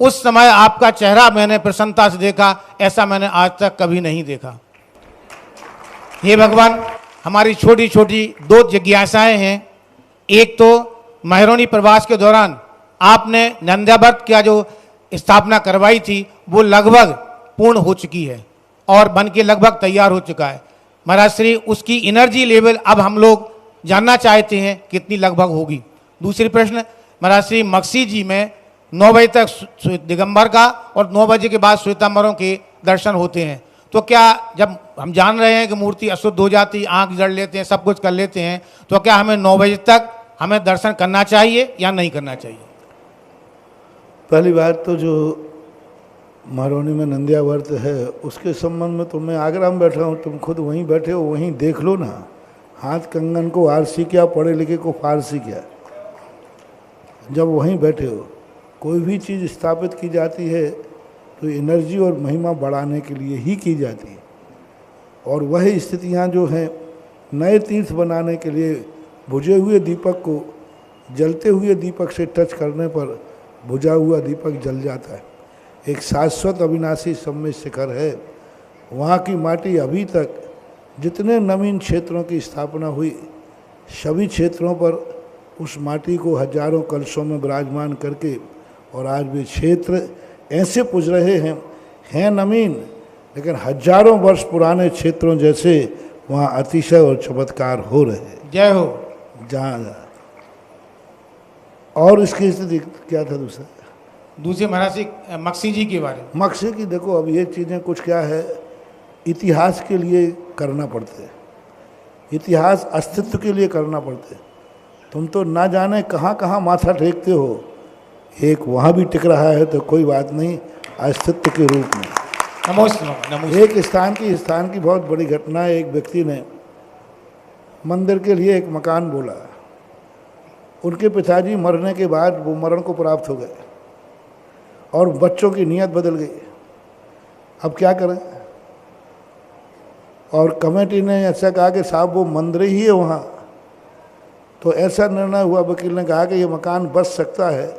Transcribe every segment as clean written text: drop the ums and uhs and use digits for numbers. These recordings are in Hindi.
उस समय आपका चेहरा मैंने प्रसन्नता से देखा, ऐसा मैंने आज तक कभी नहीं देखा। हे भगवान, हमारी छोटी छोटी दो जिज्ञासाएं हैं। एक तो महरौनी प्रवास के दौरान आपने नंद्याव्रत का जो स्थापना करवाई थी वो लगभग पूर्ण हो चुकी है और बन के लगभग तैयार हो चुका है। महाराज श्री, उसकी एनर्जी लेवल अब हम लोग जानना चाहते हैं कितनी लगभग होगी। दूसरी प्रश्न, महाराज श्री, मक्सी जी में 9 बजे तक दिगंबर का और 9 बजे के बाद श्वेतांबरों के दर्शन होते हैं, तो क्या जब हम जान रहे हैं कि मूर्ति अशुद्ध हो जाती, आंख जड़ लेते हैं, सब कुछ कर लेते हैं, तो क्या हमें 9 बजे तक हमें दर्शन करना चाहिए या नहीं करना चाहिए? पहली बात तो जो महरौनी में नंद्याव्रत है उसके संबंध में तो मैं आगरा में बैठा हूँ, तुम खुद वहीं बैठे हो, वहीं देख लो ना। हाथ कंगन को आरसी क्या, पढ़े लिखे को फारसी क्या। जब वहीं बैठे हो, कोई भी चीज़ स्थापित की जाती है तो एनर्जी और महिमा बढ़ाने के लिए ही की जाती है। और वही स्थितियाँ जो हैं नए तीर्थ बनाने के लिए, बुझे हुए दीपक को जलते हुए दीपक से टच करने पर बुझा हुआ दीपक जल जाता है। एक शाश्वत अविनाशी सम्य शिखर है। वहाँ की माटी अभी तक जितने नवीन क्षेत्रों की स्थापना हुई, सभी क्षेत्रों पर उस माटी को हजारों कलशों में विराजमान करके, और आज भी क्षेत्र ऐसे पूज रहे हैं नवीन, लेकिन हजारों वर्ष पुराने क्षेत्रों जैसे वहाँ अतिशय और चमत्कार हो रहे हैं। जय हो। जहाँ और इसकी स्थिति क्या था दूसरे महाराज जी, मक्सी जी के बारे में। मक्सी की देखो, अब ये चीज़ें कुछ क्या है, इतिहास के लिए करना पड़ते हैं, इतिहास अस्तित्व के लिए करना पड़ते हैं। तुम तो ना जाने कहाँ कहाँ माथा टेकते हो। एक वहाँ भी टिक रहा है तो कोई बात नहीं, अस्तित्व के रूप में। नमोस्तुते। एक स्थान की बहुत बड़ी घटना है। एक व्यक्ति ने मंदिर के लिए एक मकान बोला। उनके पिताजी मरने के बाद वो मरण को प्राप्त हो गए और बच्चों की नीयत बदल गई। अब क्या करें? और कमेटी ने ऐसा कहा कि साहब वो मंदिर ही है वहाँ। तो ऐसा निर्णय हुआ, वकील ने कहा कि ये मकान बच सकता है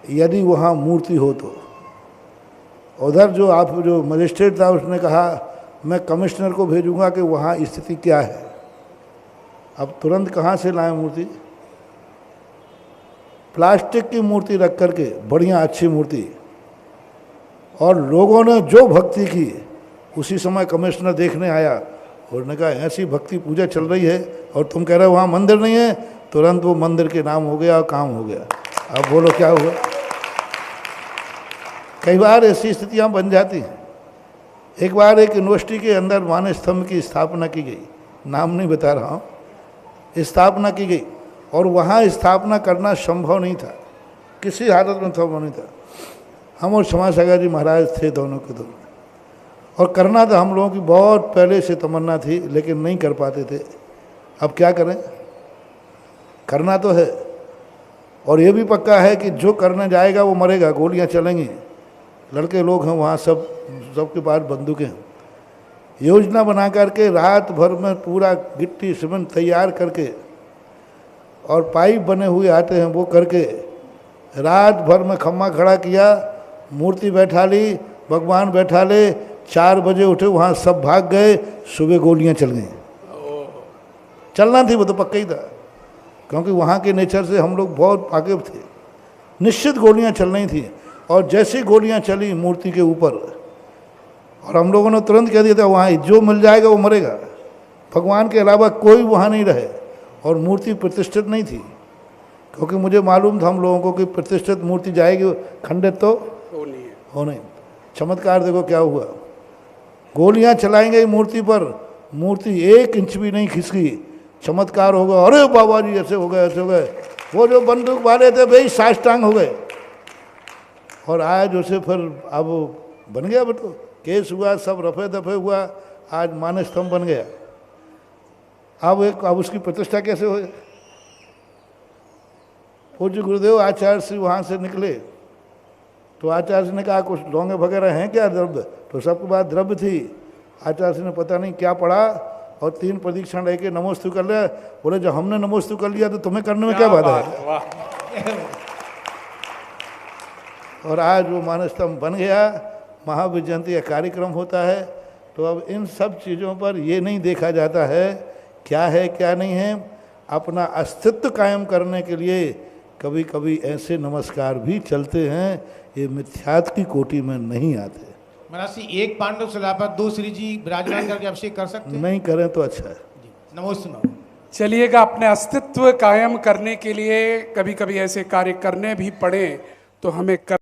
यदि वहाँ मूर्ति हो तो। उधर जो मजिस्ट्रेट था उसने कहा मैं कमिश्नर को भेजूंगा कि वहाँ स्थिति क्या है। अब तुरंत कहाँ से लाएं मूर्ति? प्लास्टिक की मूर्ति रख करके, बढ़िया अच्छी मूर्ति, और लोगों ने जो भक्ति की। उसी समय कमिश्नर देखने आया और ने कहा ऐसी भक्ति पूजा चल रही है और तुम कह रहे हो वहाँ मंदिर नहीं है। तुरंत वो मंदिर के नाम हो गया और काम हो गया। अब बोलो क्या हुआ? कई बार ऐसी स्थितियाँ बन जाती हैं। एक बार एक यूनिवर्सिटी के अंदर मानव स्तंभ की स्थापना की गई, नाम नहीं बता रहा हूँ, स्थापना की गई, और वहाँ स्थापना करना संभव नहीं था, किसी हालत में संभव नहीं था। हम और क्षमा सागर जी महाराज थे दोनों के दोनों, और करना तो हम लोगों की बहुत पहले से तमन्ना थी, लेकिन नहीं कर पाते थे। अब क्या करें? करना तो है, और ये भी पक्का है कि जो करने जाएगा वो मरेगा, गोलियां चलेंगी। लड़के लोग हैं वहाँ, सबके पास बंदूकें हैं। योजना बना करके रात भर में पूरा गिट्टी सीमेंट तैयार करके, और पाइप बने हुए आते हैं वो करके, रात भर में खम्मा खड़ा किया, मूर्ति बैठा ली, भगवान बैठा ले। 4 बजे उठे, वहाँ सब भाग गए। सुबह गोलियां चल गई। चलना थी वो तो पक्का ही था, क्योंकि वहाँ के नेचर से हम लोग बहुत वाकिफ थे। निश्चित गोलियां चलनी थी, और जैसी गोलियां चली मूर्ति के ऊपर, और हम लोगों ने तुरंत कह दिया था वहाँ जो मिल जाएगा वो मरेगा, भगवान के अलावा कोई वहाँ नहीं रहे। और मूर्ति प्रतिष्ठित नहीं थी, क्योंकि मुझे मालूम था हम लोगों को कि प्रतिष्ठित मूर्ति जाएगी, खंडित तो हो नहीं। चमत्कार देखो क्या हुआ। गोलियां चलाएंगे मूर्ति पर, मूर्ति 1 इंच भी नहीं खिसकी। चमत्कार हो गया। अरे बाबा जी ऐसे हो गए, ऐसे हो गए। वो जो बंदूक वाले थे भाई साष्टांग हो गए। और आज उसे फिर अब बन गया, बेटो केस हुआ, सब रफे दफे हुआ, आज मानव स्तंभ बन गया। अब उसकी प्रतिष्ठा कैसे हो? पूज्य गुरुदेव आचार्य श्री वहाँ से निकले तो आचार्य जी ने कहा कुछ लौंगे वगैरह हैं क्या, द्रव्य? तो सबके पास द्रव्य थी। आचार्य जी ने पता नहीं क्या पढ़ा और 3 प्रदीक्षण लेके नमोस्तु कर लिया। बोले जब हमने नमोस्तु कर लिया तो तुम्हें करने में क्या बाधा है? और आज वो मानस्तंभ बन गया, महावीर जयंती का कार्यक्रम होता है। तो अब इन सब चीज़ों पर ये नहीं देखा जाता है क्या नहीं है। अपना अस्तित्व कायम करने के लिए कभी कभी ऐसे नमस्कार भी चलते हैं, ये मिथ्यात्व की कोटि में नहीं आते। महाराज जी, एक पांडव शिला पर दो श्री जी विराजमान करके अभिषेक कर सकते हैं? नहीं करें तो अच्छा है। जी, नमोस्तु नमो। चलिएगा, अपने अस्तित्व कायम करने के लिए कभी कभी ऐसे कार्य करने भी पड़े तो हमें